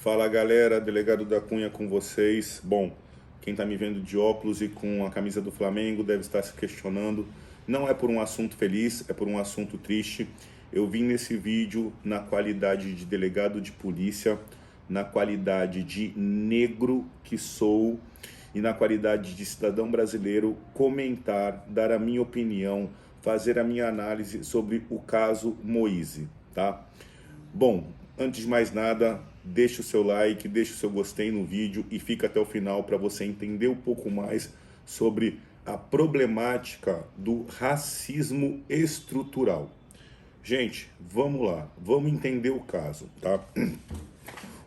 Fala galera, delegado da Cunha com vocês. Bom, quem tá me vendo de óculos e com a camisa do Flamengo deve estar se questionando. Não é por um assunto feliz, é por um assunto triste. Eu vim nesse vídeo na qualidade de delegado de polícia, na qualidade de negro que sou e na qualidade de cidadão brasileiro comentar, dar a minha opinião, fazer a minha análise sobre o caso Moise, tá? Bom, antes de mais nada, deixa o seu like, deixa o seu gostei no vídeo e fica até o final para você entender um pouco mais sobre a problemática do racismo estrutural. Gente, vamos lá, vamos entender o caso, tá?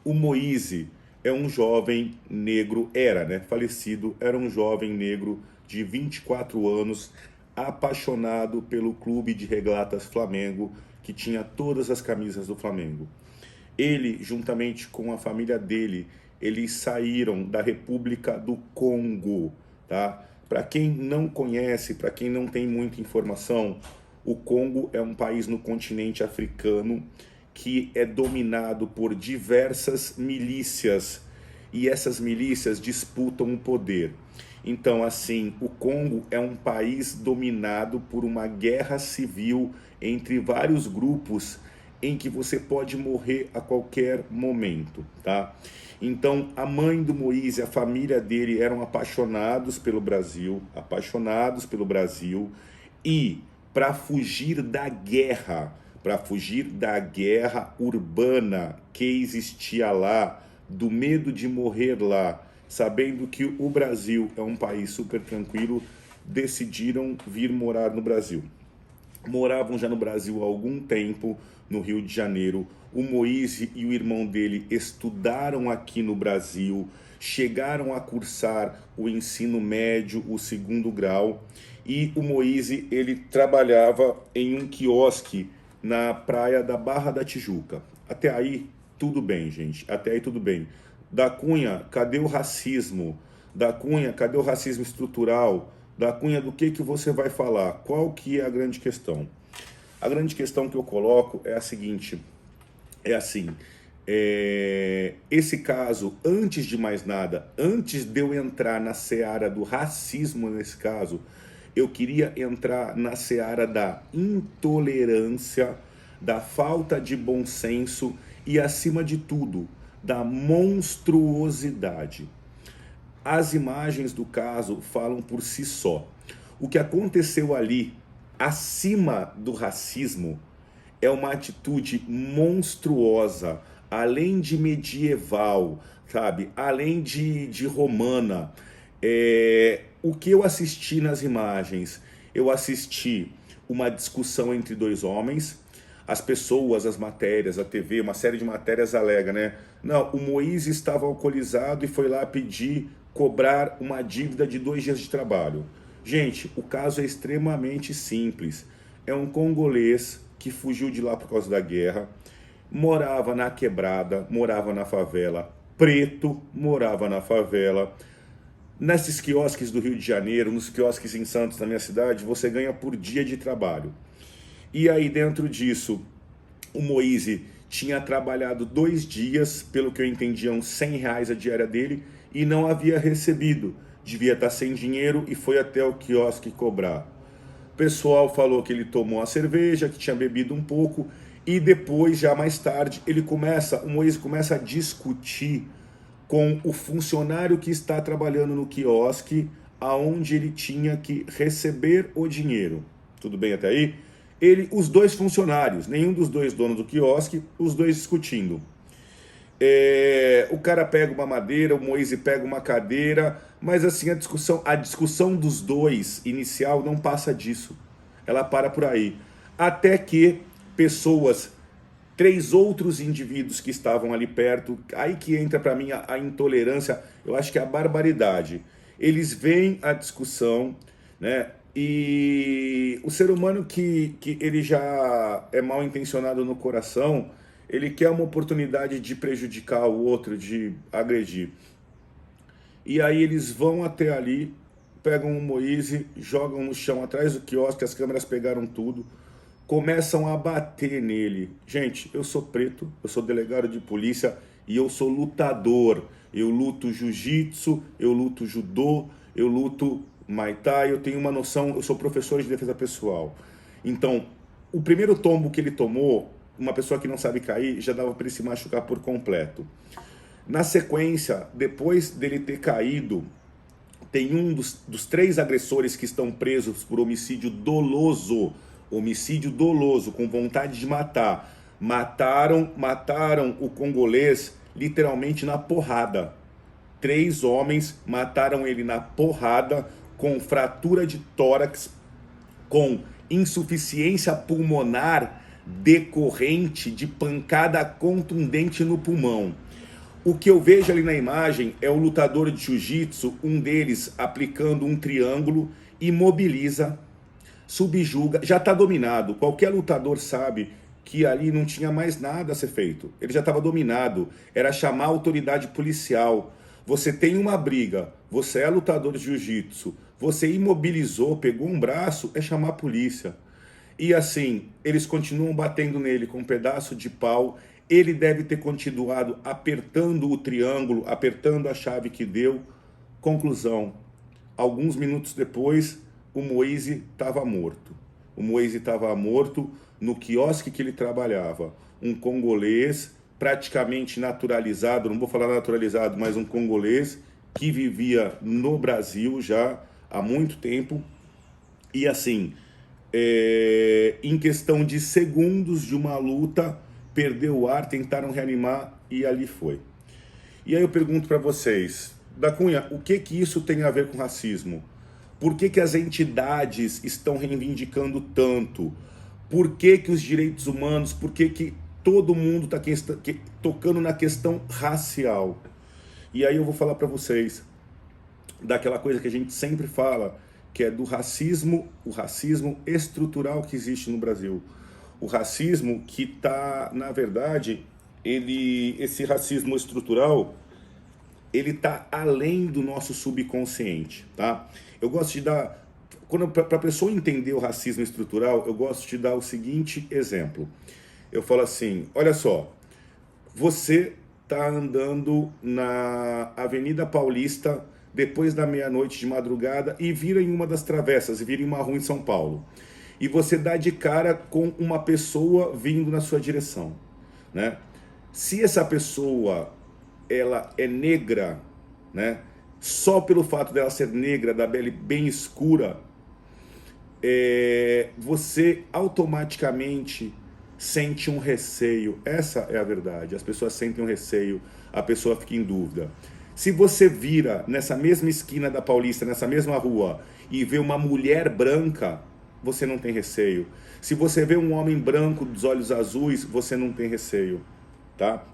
O Moise é um jovem negro, falecido, era um jovem negro de 24 anos, apaixonado pelo clube de regatas Flamengo, que tinha todas as camisas do Flamengo. Ele, juntamente com a família dele, eles saíram da República do Congo, tá? Para quem não conhece, para quem não tem muita informação, o Congo é um país no continente africano que é dominado por diversas milícias e essas milícias disputam o poder. Então, assim, o Congo é um país dominado por uma guerra civil entre vários grupos em que você pode morrer a qualquer momento, tá? Então, a mãe do Moise, a família dele eram apaixonados pelo Brasil, e para fugir da guerra urbana que existia lá, do medo de morrer lá, sabendo que o Brasil é um país super tranquilo, decidiram vir morar no Brasil. Moravam já no Brasil há algum tempo, no Rio de Janeiro. O Moise e o irmão dele estudaram aqui no Brasil, chegaram a cursar o ensino médio, o segundo grau, e o Moise, ele trabalhava em um quiosque na praia da Barra da Tijuca. Até aí, tudo bem, gente. Até aí, tudo bem. Da Cunha, cadê o racismo? Da Cunha, cadê o racismo estrutural? Da Cunha, do que você vai falar? Qual que é a grande questão? A grande questão que eu coloco é a seguinte, esse caso, antes de mais nada, antes de eu entrar na seara do racismo nesse caso, eu queria entrar na seara da intolerância, da falta de bom senso e, acima de tudo, da monstruosidade. As imagens do caso falam por si só. O que aconteceu ali, acima do racismo, é uma atitude monstruosa, além de medieval, sabe? Além de romana. O que eu assisti nas imagens? Eu assisti uma discussão entre dois homens. As pessoas, as matérias, a TV, uma série de matérias alega, né? Não, o Moise estava alcoolizado e foi lá cobrar uma dívida de 2 dias de trabalho. Gente, o caso é extremamente simples. É um congolês que fugiu de lá por causa da guerra, morava na quebrada, morava na favela, preto, morava na favela. Nesses quiosques do Rio de Janeiro, nos quiosques em Santos, na minha cidade, você ganha por dia de trabalho. E aí, dentro disso, o Moise tinha trabalhado 2 dias, pelo que eu entendi, uns R$ 100 a diária dele, e não havia recebido. Devia estar sem dinheiro e foi até o quiosque cobrar. O pessoal falou que ele tomou a cerveja, que tinha bebido um pouco, e depois, já mais tarde, o Moise começa a discutir com o funcionário que está trabalhando no quiosque, aonde ele tinha que receber o dinheiro. Tudo bem até aí? Os dois funcionários, nenhum dos dois donos do quiosque, os dois discutindo. O cara pega uma madeira, o Moise pega uma cadeira, mas assim, a discussão dos dois inicial não passa disso. Ela para por aí. Até que pessoas, 3 outros indivíduos que estavam ali perto, aí que entra para mim a intolerância, eu acho que é a barbaridade. Eles veem a discussão, né? E o ser humano que ele já é mal intencionado no coração, ele quer uma oportunidade de prejudicar o outro, de agredir. E aí eles vão até ali, pegam o Moise, jogam no chão atrás do quiosque, as câmeras pegaram tudo, começam a bater nele. Gente, eu sou preto, eu sou delegado de polícia e eu sou lutador. Eu luto jiu-jitsu, eu luto judô, eu luto muay thai, eu tenho uma noção, eu sou professor de defesa pessoal. Então, o primeiro tombo que ele tomou, uma pessoa que não sabe cair, já dava para ele se machucar por completo. Na sequência, depois dele ter caído, tem um dos 3 agressores que estão presos por homicídio doloso, com vontade de matar. Mataram o congolês literalmente na porrada. 3 homens mataram ele na porrada, com fratura de tórax, com insuficiência pulmonar decorrente de pancada contundente no pulmão. O que eu vejo ali na imagem é o lutador de jiu-jitsu, um deles aplicando um triângulo, imobiliza, subjuga, já está dominado. Qualquer lutador sabe que ali não tinha mais nada a ser feito. Ele já estava dominado, era chamar a autoridade policial. Você tem uma briga, você é lutador de jiu-jitsu, você imobilizou, pegou um braço, é chamar a polícia. E assim, eles continuam batendo nele com um pedaço de pau. Ele deve ter continuado apertando o triângulo, apertando a chave que deu. Conclusão, alguns minutos depois, o Moise estava morto. O Moise estava morto no quiosque que ele trabalhava. Um congolês praticamente naturalizado, não vou falar naturalizado, mas um congolês que vivia no Brasil já há muito tempo. E assim, em questão de segundos de uma luta, perdeu o ar, tentaram reanimar e ali foi. E aí eu pergunto para vocês, da Cunha, o que isso tem a ver com racismo? Por que as entidades estão reivindicando tanto? Por que os direitos humanos, por que todo mundo está tocando na questão racial? E aí eu vou falar para vocês daquela coisa que a gente sempre fala, que é do racismo, o racismo estrutural que existe no Brasil. O racismo que está, na verdade, esse racismo estrutural, ele está além do nosso subconsciente, tá? Eu gosto de dar, para a pessoa entender o racismo estrutural, eu gosto de dar o seguinte exemplo. Eu falo assim, olha só, você está andando na Avenida Paulista depois da meia-noite de madrugada e vira em uma das travessas, vira em uma rua em São Paulo. E você dá de cara com uma pessoa vindo na sua direção, né? Se essa pessoa, ela é negra, né? Só pelo fato dela ser negra, da pele bem escura, você automaticamente sente um receio. Essa é a verdade. As pessoas sentem um receio, a pessoa fica em dúvida. Se você vira nessa mesma esquina da Paulista, nessa mesma rua, e vê uma mulher branca, você não tem receio. Se você vê um homem branco dos olhos azuis, você não tem receio, tá?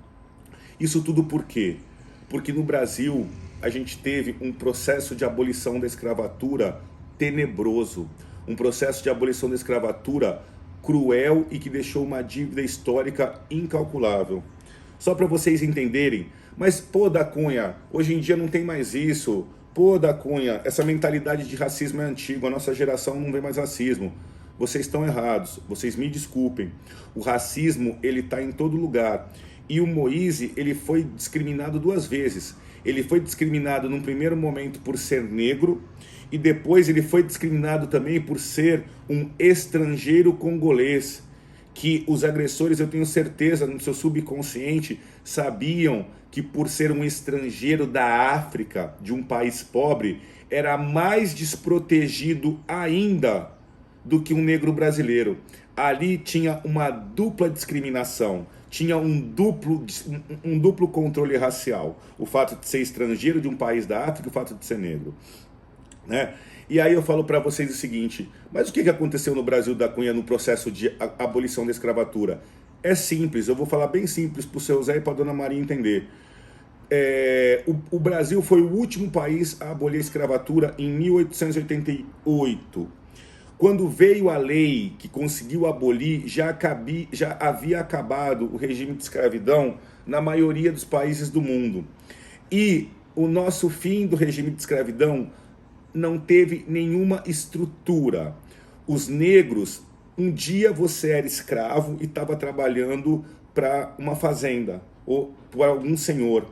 Isso tudo por quê? Porque no Brasil a gente teve um processo de abolição da escravatura tenebroso, um processo de abolição da escravatura cruel e que deixou uma dívida histórica incalculável. Só para vocês entenderem, mas pô, da Cunha, hoje em dia não tem mais isso. Pô, da Cunha, essa mentalidade de racismo é antiga, a nossa geração não vê mais racismo. Vocês estão errados, vocês me desculpem. O racismo, ele está em todo lugar. E o Moise, ele foi discriminado 2 vezes. Ele foi discriminado num primeiro momento por ser negro e depois ele foi discriminado também por ser um estrangeiro congolês, que os agressores, eu tenho certeza, no seu subconsciente, sabiam que por ser um estrangeiro da África, de um país pobre, era mais desprotegido ainda do que um negro brasileiro. Ali tinha uma dupla discriminação, tinha um duplo controle racial. O fato de ser estrangeiro de um país da África e o fato de ser negro, né? E aí eu falo para vocês o seguinte, mas o que aconteceu no Brasil, da Cunha, no processo de abolição da escravatura? É simples, eu vou falar bem simples para o seu Zé e para a dona Maria entender. O Brasil foi o último país a abolir a escravatura em 1888. Quando veio a lei que conseguiu abolir, já havia acabado o regime de escravidão na maioria dos países do mundo. E o nosso fim do regime de escravidão não teve nenhuma estrutura. Os negros Um dia você era escravo e estava trabalhando para uma fazenda ou para algum senhor.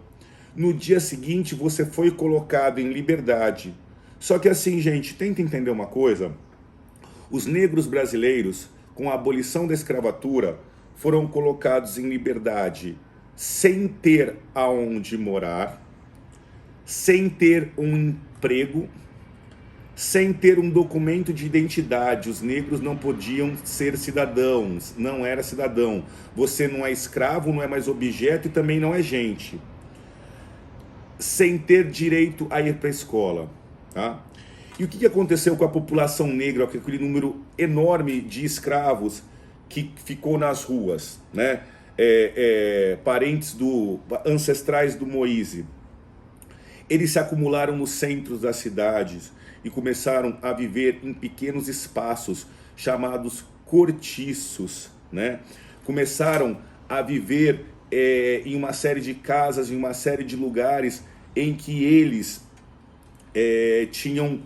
No dia seguinte você foi colocado em liberdade. Só que assim, gente, tenta entender uma coisa. Os negros brasileiros, com a abolição da escravatura, foram colocados em liberdade sem ter aonde morar, sem ter um emprego, sem ter um documento de identidade. Os negros não podiam ser cidadãos, não era cidadão. Você não é escravo, não é mais objeto e também não é gente. Sem ter direito a ir para a escola. Tá? E o que aconteceu com a população negra, com aquele número enorme de escravos que ficou nas ruas, né? Parentes ancestrais do Moise. Eles se acumularam nos centros das cidades e começaram a viver em pequenos espaços chamados cortiços, né? Começaram a viver em uma série de casas, em uma série de lugares em que eles tinham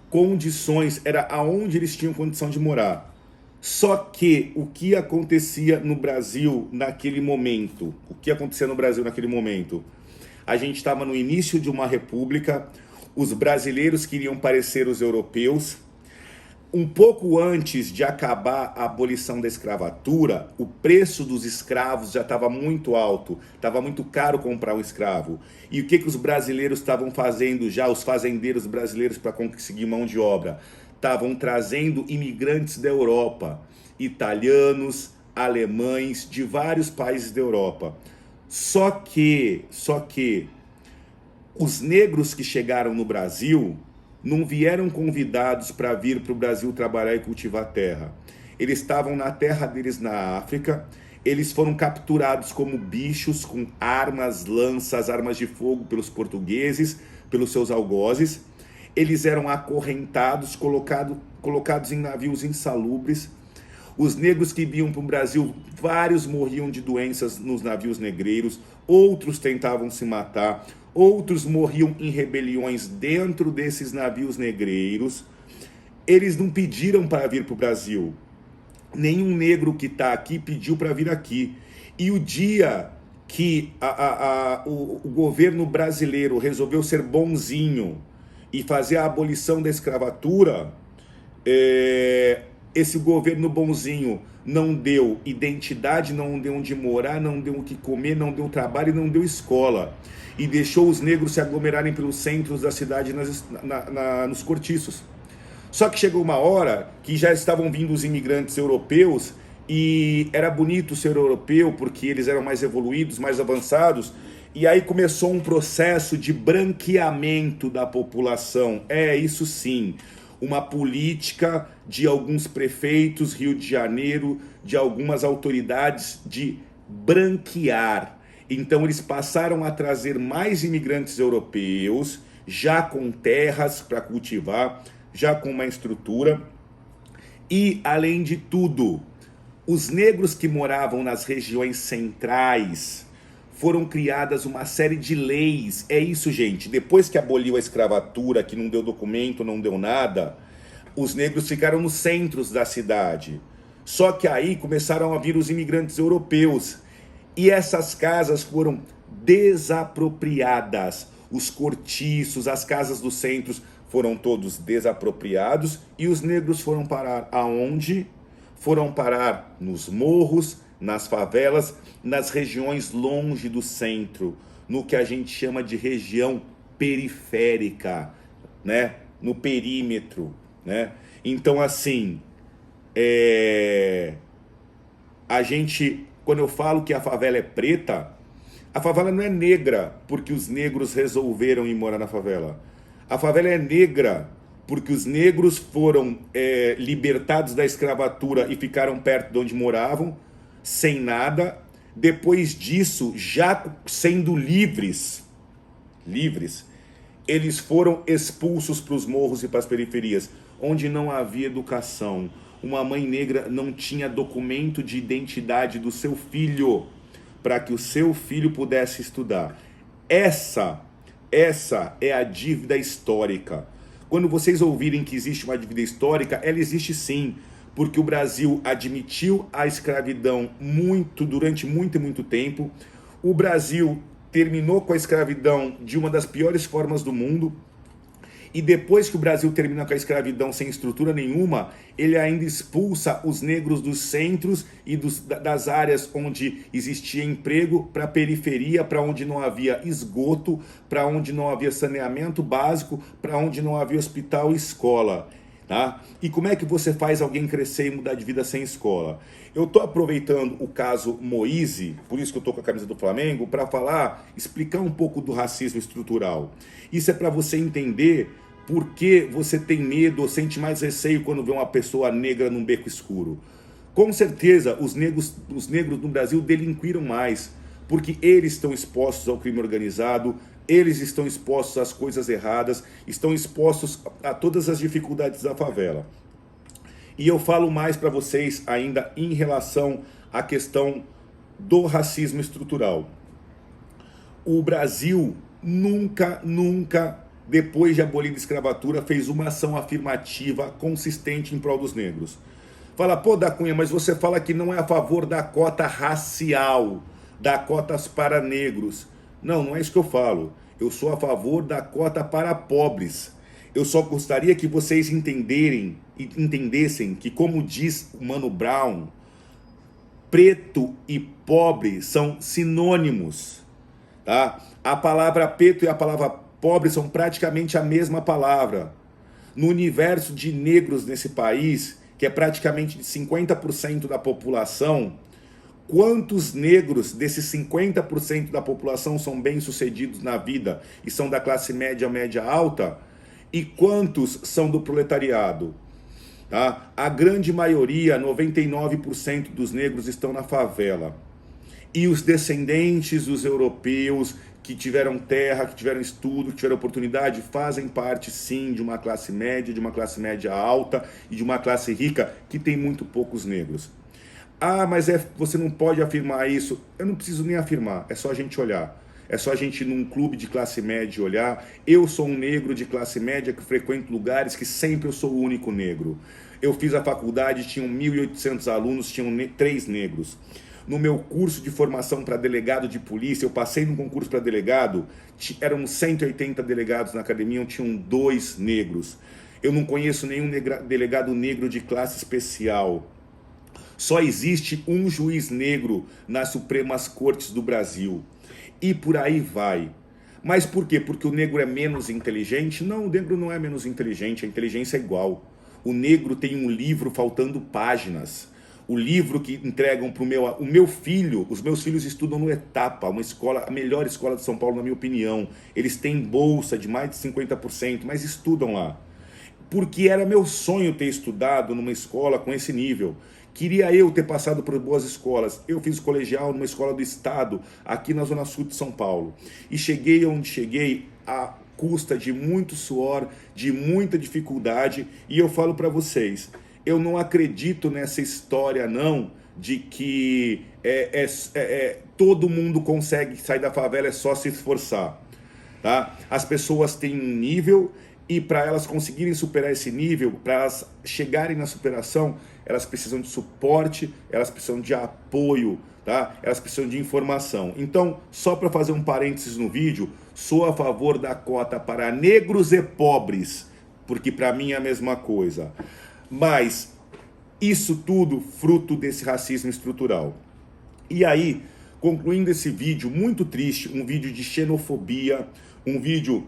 condições, era aonde eles tinham condição de morar. Só que o que acontecia no Brasil naquele momento? O que acontecia no Brasil naquele momento? A gente estava no início de uma república, os brasileiros queriam parecer os europeus. Um pouco antes de acabar a abolição da escravatura, o preço dos escravos já estava muito alto, estava muito caro comprar um escravo. E o que os brasileiros estavam fazendo já, os fazendeiros brasileiros, para conseguir mão de obra? Estavam trazendo imigrantes da Europa, italianos, alemães, de vários países da Europa. Só que os negros que chegaram no Brasil não vieram convidados para vir para o Brasil trabalhar e cultivar a terra. Eles estavam na terra deles na África, eles foram capturados como bichos, com armas, lanças, armas de fogo pelos portugueses, pelos seus algozes. Eles eram acorrentados, colocados em navios insalubres. Os negros que vinham para o Brasil, vários morriam de doenças nos navios negreiros, outros tentavam se matar, outros morriam em rebeliões dentro desses navios negreiros. Eles não pediram para vir para o Brasil. Nenhum negro que está aqui pediu para vir aqui. E o dia que o governo brasileiro resolveu ser bonzinho e fazer a abolição da escravatura, esse governo bonzinho não deu identidade, não deu onde morar, não deu o que comer, não deu trabalho e não deu escola. E deixou os negros se aglomerarem pelos centros da cidade nos cortiços. Só que chegou uma hora que já estavam vindo os imigrantes europeus e era bonito ser europeu porque eles eram mais evoluídos, mais avançados. E aí começou um processo de branqueamento da população. Isso sim, uma política de alguns prefeitos, Rio de Janeiro, de algumas autoridades de branquear. Então eles passaram a trazer mais imigrantes europeus, já com terras para cultivar, já com uma estrutura. E, além de tudo, os negros que moravam nas regiões centrais, foram criadas uma série de leis. É isso, gente. Depois que aboliu a escravatura, que não deu documento, não deu nada, os negros ficaram nos centros da cidade. Só que aí começaram a vir os imigrantes europeus. E essas casas foram desapropriadas. Os cortiços, as casas dos centros foram todos desapropriados. E os negros foram parar aonde? Foram parar nos morros, nas favelas, nas regiões longe do centro, no que a gente chama de região periférica, né? No perímetro, né? Então, assim, a gente, quando eu falo que a favela é preta, a favela não é negra porque os negros resolveram ir morar na favela. A favela é negra porque os negros foram libertados da escravatura e ficaram perto de onde moravam, sem nada. Depois disso, já sendo livres, eles foram expulsos para os morros e para as periferias, onde não havia educação. Uma mãe negra não tinha documento de identidade do seu filho, para que o seu filho pudesse estudar. Essa é a dívida histórica. Quando vocês ouvirem que existe uma dívida histórica, ela existe sim, porque o Brasil admitiu a escravidão durante muito e muito tempo. O Brasil terminou com a escravidão de uma das piores formas do mundo. E depois que o Brasil termina com a escravidão sem estrutura nenhuma, ele ainda expulsa os negros dos centros e das áreas onde existia emprego para a periferia, para onde não havia esgoto, para onde não havia saneamento básico, para onde não havia hospital e escola. Tá? E como é que você faz alguém crescer e mudar de vida sem escola? Eu estou aproveitando o caso Moise, por isso que eu estou com a camisa do Flamengo, para explicar um pouco do racismo estrutural. Isso é para você entender por que você tem medo ou sente mais receio quando vê uma pessoa negra num beco escuro. Com certeza, os negros no Brasil delinquiram mais, porque eles estão expostos ao crime organizado, eles estão expostos às coisas erradas, estão expostos a todas as dificuldades da favela. E eu falo mais para vocês ainda em relação à questão do racismo estrutural. O Brasil nunca, depois de abolir a escravatura, fez uma ação afirmativa consistente em prol dos negros. Fala, pô, da Cunha, mas você fala que não é a favor da cota racial, da cotas para negros. Não, não é isso que eu falo. Eu sou a favor da cota para pobres. Eu só gostaria que vocês entendessem que, como diz o Mano Brown, preto e pobre são sinônimos. Tá? A palavra preto e a palavra pobre são praticamente a mesma palavra. No universo de negros nesse país, que é praticamente de 50% da população, quantos negros desses 50% da população são bem-sucedidos na vida e são da classe média, média alta? E quantos são do proletariado? Tá? A grande maioria, 99% dos negros estão na favela. E os descendentes dos europeus que tiveram terra, que tiveram estudo, que tiveram oportunidade, fazem parte sim de uma classe média alta e de uma classe rica que tem muito poucos negros. Ah, mas você não pode afirmar isso. Eu não preciso nem afirmar, é só a gente olhar. É só a gente ir num clube de classe média olhar. Eu sou um negro de classe média que frequento lugares que sempre eu sou o único negro. Eu fiz a faculdade, tinham 1.800 alunos, tinham 3 negros. No meu curso de formação para delegado de polícia, eu passei num concurso para delegado, eram 180 delegados na academia, tinham 2 negros. Eu não conheço nenhum delegado negro de classe especial. Só existe um juiz negro nas Supremas Cortes do Brasil. E por aí vai. Mas por quê? Porque o negro é menos inteligente? Não, o negro não é menos inteligente, a inteligência é igual. O negro tem um livro faltando páginas. O livro que entregam para o meu filho, os meus filhos estudam no Etapa, uma escola, a melhor escola de São Paulo, na minha opinião. Eles têm bolsa de mais de 50%, mas estudam lá. Porque era meu sonho ter estudado numa escola com esse nível. Queria eu ter passado por boas escolas. Eu fiz colegial numa escola do estado, aqui na Zona Sul de São Paulo. E cheguei onde cheguei à custa de muito suor, de muita dificuldade. E eu falo para vocês, eu não acredito nessa história não, de que todo mundo consegue sair da favela, é só se esforçar. Tá? As pessoas têm um nível e para elas conseguirem superar esse nível, para elas chegarem na superação, elas precisam de suporte, elas precisam de apoio, tá? Elas precisam de informação. Então, só para fazer um parênteses no vídeo, sou a favor da cota para negros e pobres, porque para mim é a mesma coisa. Mas isso tudo fruto desse racismo estrutural. E aí, concluindo esse vídeo muito triste, um vídeo de xenofobia, um vídeo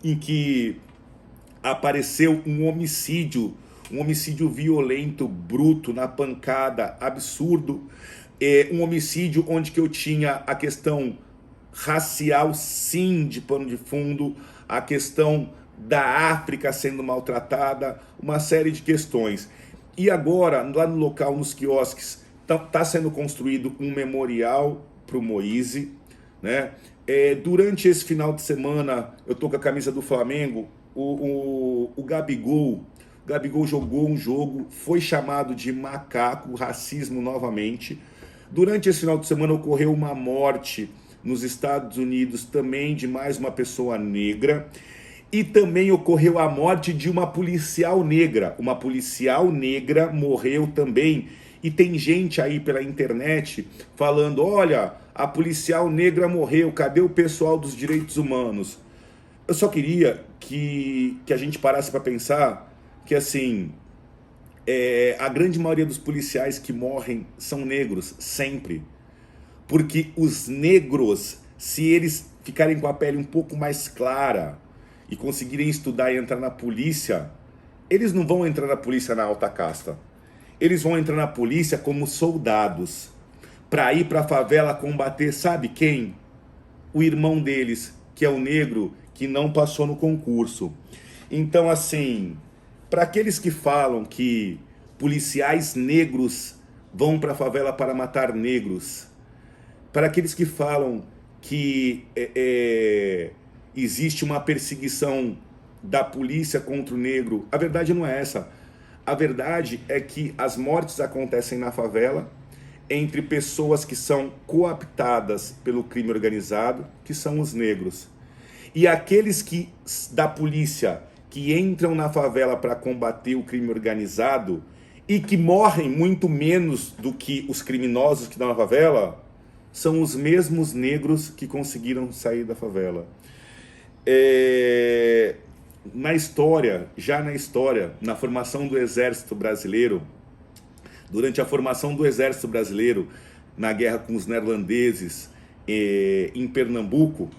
em que apareceu um homicídio violento, bruto, na pancada, absurdo, um homicídio onde que eu tinha a questão racial, sim, de pano de fundo, a questão da África sendo maltratada, uma série de questões. E agora, lá no local, nos quiosques, está sendo construído um memorial para o Moise, né? Durante esse final de semana, eu tô com a camisa do Flamengo, o Gabigol jogou um jogo, foi chamado de macaco, racismo novamente. Durante esse final de semana ocorreu uma morte nos Estados Unidos também de mais uma pessoa negra. E também ocorreu a morte de uma policial negra. Uma policial negra morreu também. E tem gente aí pela internet falando, olha, a policial negra morreu, cadê o pessoal dos direitos humanos? Eu só queria que a gente parasse para pensar que, assim, a grande maioria dos policiais que morrem são negros, sempre. Porque os negros, se eles ficarem com a pele um pouco mais clara e conseguirem estudar e entrar na polícia, eles não vão entrar na polícia na alta casta. Eles vão entrar na polícia como soldados, para ir para a favela combater, sabe quem? O irmão deles, que é o negro, que não passou no concurso. Então, assim, para aqueles que falam que policiais negros vão para a favela para matar negros, para aqueles que falam que existe uma perseguição da polícia contra o negro, a verdade não é essa. A verdade é que as mortes acontecem na favela entre pessoas que são cooptadas pelo crime organizado, que são os negros. E aqueles que da polícia que entram na favela para combater o crime organizado e que morrem muito menos do que os criminosos que estão na favela, são os mesmos negros que conseguiram sair da favela. Na história, na formação do Exército Brasileiro, durante a formação do Exército Brasileiro, na guerra com os neerlandeses em Pernambuco,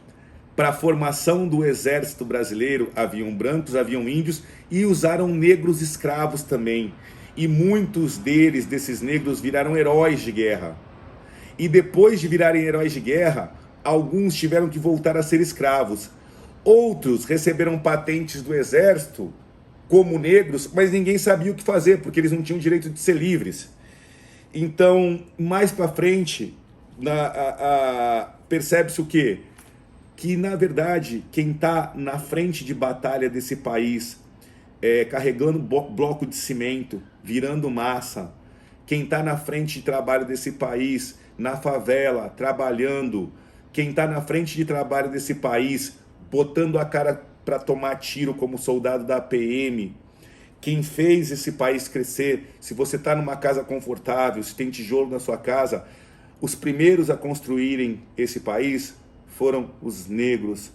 para a formação do Exército Brasileiro, haviam brancos, haviam índios e usaram negros escravos também. E muitos desses negros, viraram heróis de guerra. E depois de virarem heróis de guerra, alguns tiveram que voltar a ser escravos. Outros receberam patentes do exército como negros, mas ninguém sabia o que fazer, porque eles não tinham o direito de ser livres. Então, mais para frente, percebe-se o quê? Que, na verdade, quem está na frente de batalha desse país, carregando bloco de cimento, virando massa, quem está na frente de trabalho desse país, na favela, trabalhando, quem está na frente de trabalho desse país, botando a cara para tomar tiro como soldado da PM, quem fez esse país crescer, se você está numa casa confortável, se tem tijolo na sua casa, os primeiros a construírem esse país foram os negros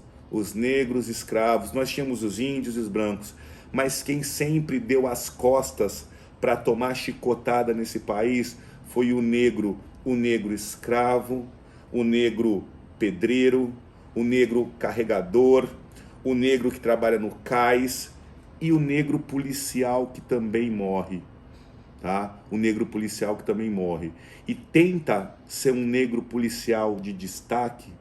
escravos. Nós tínhamos os índios e os brancos, mas quem sempre deu as costas para tomar chicotada nesse país foi o negro escravo, o negro pedreiro, o negro carregador, o negro que trabalha no cais e o negro policial que também morre, tá? O negro policial que também morre. E tenta ser um negro policial de destaque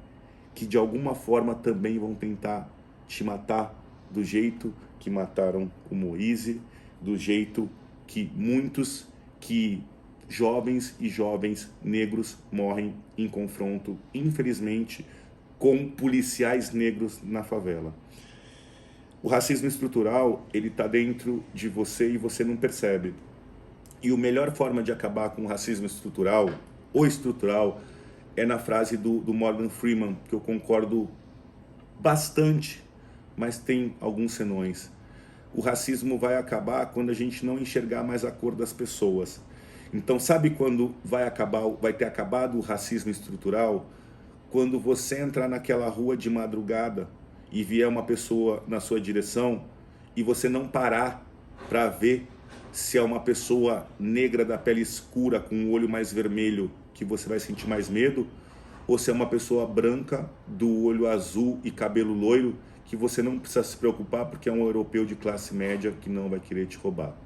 que de alguma forma também vão tentar te matar do jeito que mataram o Moise, do jeito que muitos jovens e jovens negros morrem em confronto, infelizmente, com policiais negros na favela. O racismo estrutural, ele está dentro de você e você não percebe. E a melhor forma de acabar com o racismo estrutural, ou estrutural, é na frase do Morgan Freeman, que eu concordo bastante, mas tem alguns senões. O racismo vai acabar quando a gente não enxergar mais a cor das pessoas. Então, sabe quando vai ter acabado o racismo estrutural? Quando você entrar naquela rua de madrugada e vier uma pessoa na sua direção e você não parar para ver se é uma pessoa negra da pele escura com o olho mais vermelho, que você vai sentir mais medo, ou se é uma pessoa branca do olho azul e cabelo loiro, que você não precisa se preocupar porque é um europeu de classe média que não vai querer te roubar.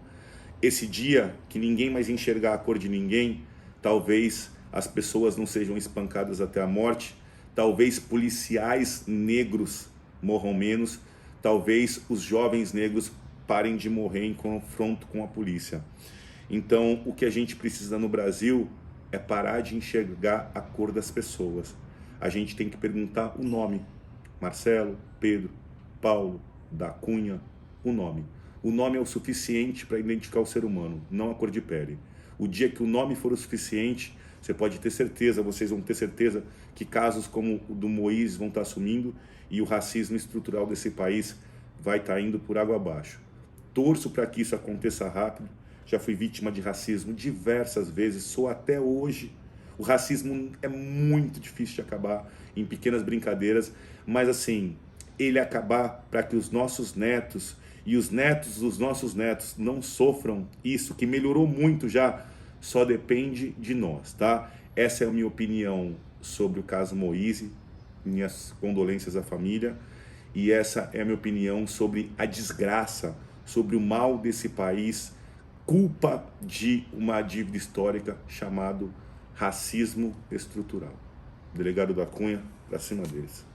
Esse dia que ninguém mais enxergar a cor de ninguém, talvez as pessoas não sejam espancadas até a morte, talvez policiais negros morram menos, talvez os jovens negros parem de morrer em confronto com a polícia. Então, o que a gente precisa no Brasil é parar de enxergar a cor das pessoas. A gente tem que perguntar o nome. Marcelo, Pedro, Paulo, da Cunha, o nome. O nome é o suficiente para identificar o ser humano, não a cor de pele. O dia que o nome for o suficiente, você pode ter certeza, vocês vão ter certeza que casos como o do Moise vão estar sumindo e o racismo estrutural desse país vai estar indo por água abaixo. Torço para que isso aconteça rápido. Já fui vítima de racismo diversas vezes, sou até hoje. O racismo é muito difícil de acabar em pequenas brincadeiras, mas assim, ele acabar para que os nossos netos e os netos dos nossos netos não sofram isso, que melhorou muito já, só depende de nós, tá? Essa é a minha opinião sobre o caso Moise, minhas condolências à família, e essa é a minha opinião sobre a desgraça, sobre o mal desse país, culpa de uma dívida histórica chamado racismo estrutural. Delegado da Cunha, pra cima deles.